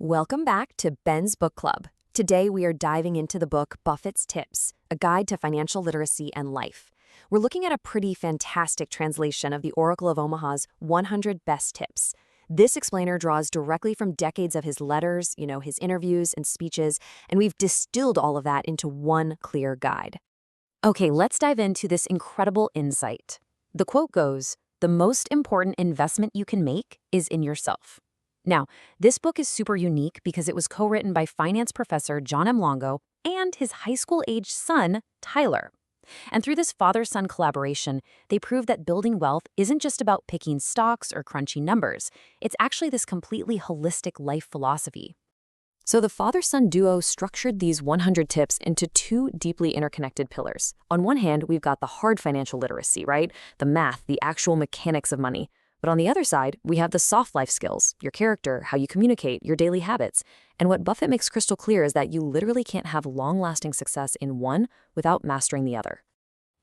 Welcome back to Ben's Book Club. Today we are diving into the book Buffett's Tips, A Guide to Financial Literacy and Life. We're looking at a pretty fantastic translation of the Oracle of Omaha's 100 Best Tips. This explainer draws directly from decades of his letters, his interviews and speeches, and we've distilled all of that into one clear guide. Okay, let's dive into this incredible insight. The quote goes, "The most important investment you can make is in yourself." Now, this book is super unique because it was co-written by finance professor John M. Longo and his high school-aged son, Tyler. And through this father-son collaboration, they prove that building wealth isn't just about picking stocks or crunching numbers. It's actually this completely holistic life philosophy. So the father-son duo structured these 100 tips into two deeply interconnected pillars. On one hand, we've got the hard financial literacy, right? The math, the actual mechanics of money. But on the other side, we have the soft life skills, your character, how you communicate, your daily habits. And what Buffett makes crystal clear is that you literally can't have long-lasting success in one without mastering the other.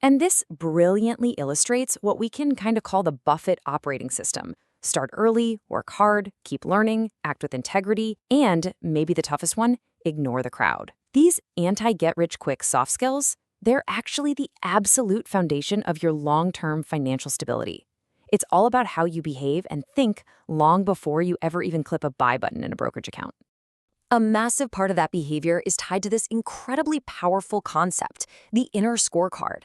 And this brilliantly illustrates what we can kind of call the Buffett operating system. Start early, work hard, keep learning, act with integrity, and, maybe the toughest one, ignore the crowd. These anti-get-rich-quick soft skills, they're actually the absolute foundation of your long-term financial stability. It's all about how you behave and think long before you ever even clip a buy button in a brokerage account. A massive part of that behavior is tied to this incredibly powerful concept, the inner scorecard.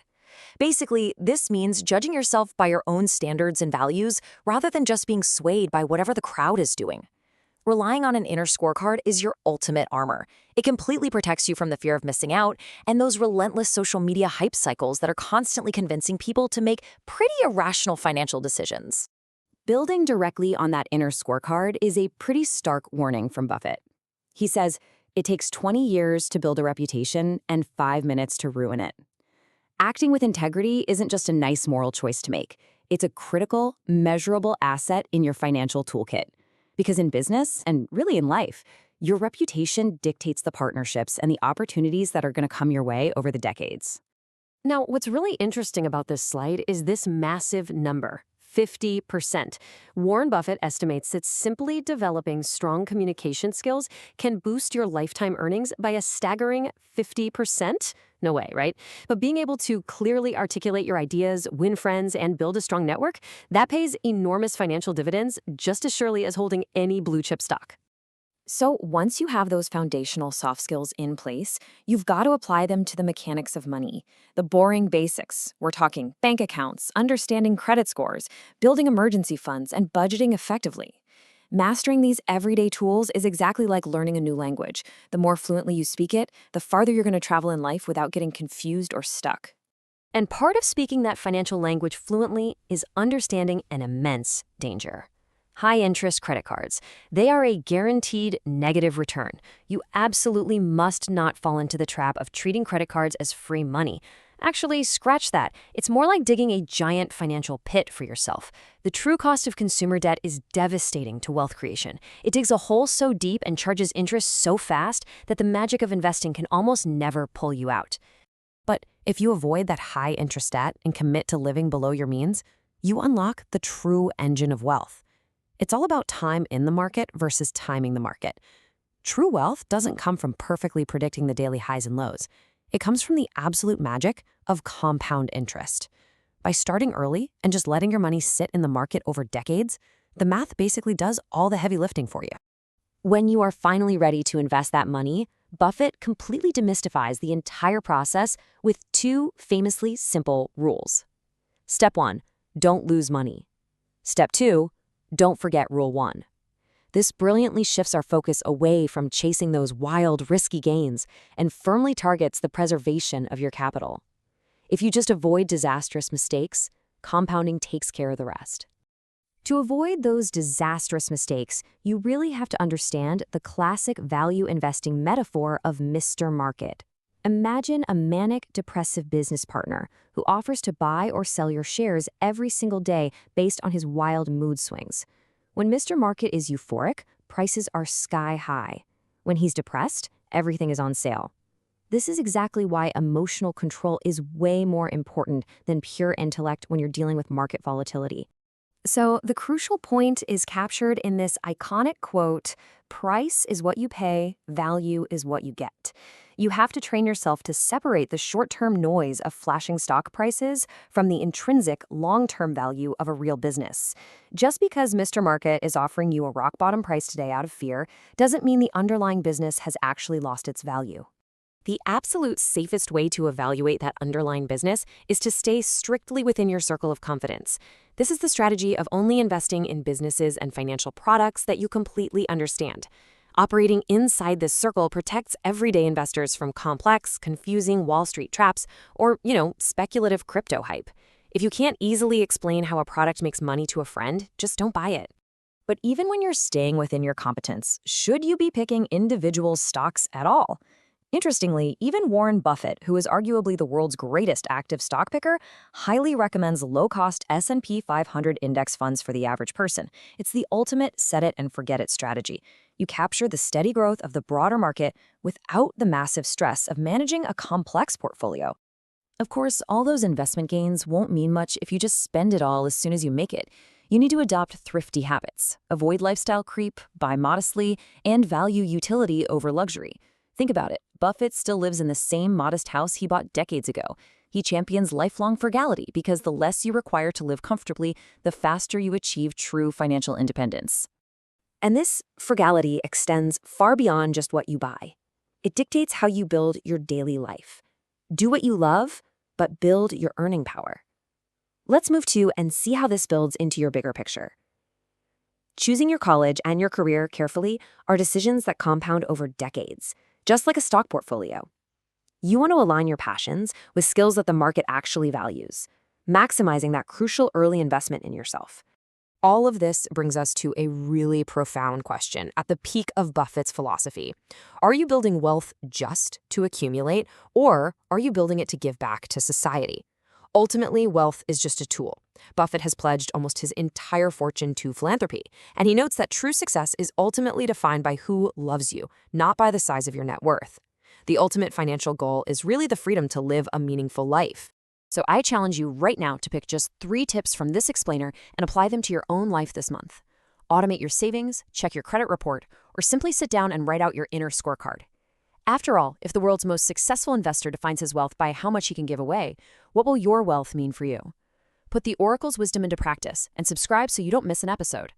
Basically, this means judging yourself by your own standards and values rather than just being swayed by whatever the crowd is doing. Relying on an inner scorecard is your ultimate armor. It completely protects you from the fear of missing out and those relentless social media hype cycles that are constantly convincing people to make pretty irrational financial decisions. Building directly on that inner scorecard is a pretty stark warning from Buffett. He says, it takes 20 years to build a reputation and 5 minutes to ruin it. Acting with integrity isn't just a nice moral choice to make. It's a critical, measurable asset in your financial toolkit. Because in business, and really in life, your reputation dictates the partnerships and the opportunities that are going to come your way over the decades. Now, what's really interesting about this slide is this massive number, 50%. Warren Buffett estimates that simply developing strong communication skills can boost your lifetime earnings by a staggering 50%. No way, right? But being able to clearly articulate your ideas, win friends, and build a strong network, that pays enormous financial dividends just as surely as holding any blue chip stock. So once you have those foundational soft skills in place, you've got to apply them to the mechanics of money. The boring basics. We're talking bank accounts, understanding credit scores, building emergency funds, and budgeting effectively. Mastering these everyday tools is exactly like learning a new language. The more fluently you speak it, the farther you're going to travel in life without getting confused or stuck. And part of speaking that financial language fluently is understanding an immense danger. High-interest credit cards. They are a guaranteed negative return. You absolutely must not fall into the trap of treating credit cards as free money. Actually, scratch that. It's more like digging a giant financial pit for yourself. The true cost of consumer debt is devastating to wealth creation. It digs a hole so deep and charges interest so fast that the magic of investing can almost never pull you out. But if you avoid that high-interest debt and commit to living below your means, you unlock the true engine of wealth. It's all about time in the market versus timing the market. True wealth doesn't come from perfectly predicting the daily highs and lows. It comes from the absolute magic of compound interest. By starting early and just letting your money sit in the market over decades, the math basically does all the heavy lifting for you. When you are finally ready to invest that money, Buffett completely demystifies the entire process with two famously simple rules. Step 1, don't lose money. Step 2, don't forget Rule 1. This brilliantly shifts our focus away from chasing those wild, risky gains and firmly targets the preservation of your capital. If you just avoid disastrous mistakes, compounding takes care of the rest. To avoid those disastrous mistakes, you really have to understand the classic value investing metaphor of Mr. Market. Imagine a manic, depressive business partner who offers to buy or sell your shares every single day based on his wild mood swings. When Mr. Market is euphoric, prices are sky high. When he's depressed, everything is on sale. This is exactly why emotional control is way more important than pure intellect when you're dealing with market volatility. So the crucial point is captured in this iconic quote, "Price is what you pay, value is what you get." You have to train yourself to separate the short-term noise of flashing stock prices from the intrinsic long-term value of a real business. Just because Mr. Market is offering you a rock-bottom price today out of fear doesn't mean the underlying business has actually lost its value. The absolute safest way to evaluate that underlying business is to stay strictly within your circle of confidence. This is the strategy of only investing in businesses and financial products that you completely understand. Operating inside this circle protects everyday investors from complex, confusing Wall Street traps or, speculative crypto hype. If you can't easily explain how a product makes money to a friend, just don't buy it. But even when you're staying within your competence, should you be picking individual stocks at all? Interestingly, even Warren Buffett, who is arguably the world's greatest active stock picker, highly recommends low-cost S&P 500 index funds for the average person. It's the ultimate set-it-and-forget-it strategy. You capture the steady growth of the broader market without the massive stress of managing a complex portfolio. Of course, all those investment gains won't mean much if you just spend it all as soon as you make it. You need to adopt thrifty habits, avoid lifestyle creep, buy modestly, and value utility over luxury. Think about it. Buffett still lives in the same modest house he bought decades ago. He champions lifelong frugality because the less you require to live comfortably, the faster you achieve true financial independence. And this frugality extends far beyond just what you buy. It dictates how you build your daily life. Do what you love, but build your earning power. Let's move to and see how this builds into your bigger picture. Choosing your college and your career carefully are decisions that compound over decades, just like a stock portfolio. You want to align your passions with skills that the market actually values, maximizing that crucial early investment in yourself. All of this brings us to a really profound question at the peak of Buffett's philosophy. Are you building wealth just to accumulate, or are you building it to give back to society? Ultimately, wealth is just a tool. Buffett has pledged almost his entire fortune to philanthropy, and he notes that true success is ultimately defined by who loves you, not by the size of your net worth. The ultimate financial goal is really the freedom to live a meaningful life. So I challenge you right now to pick just 3 tips from this explainer and apply them to your own life this month. Automate your savings, check your credit report, or simply sit down and write out your inner scorecard. After all, if the world's most successful investor defines his wealth by how much he can give away, what will your wealth mean for you? Put the Oracle's wisdom into practice and subscribe so you don't miss an episode.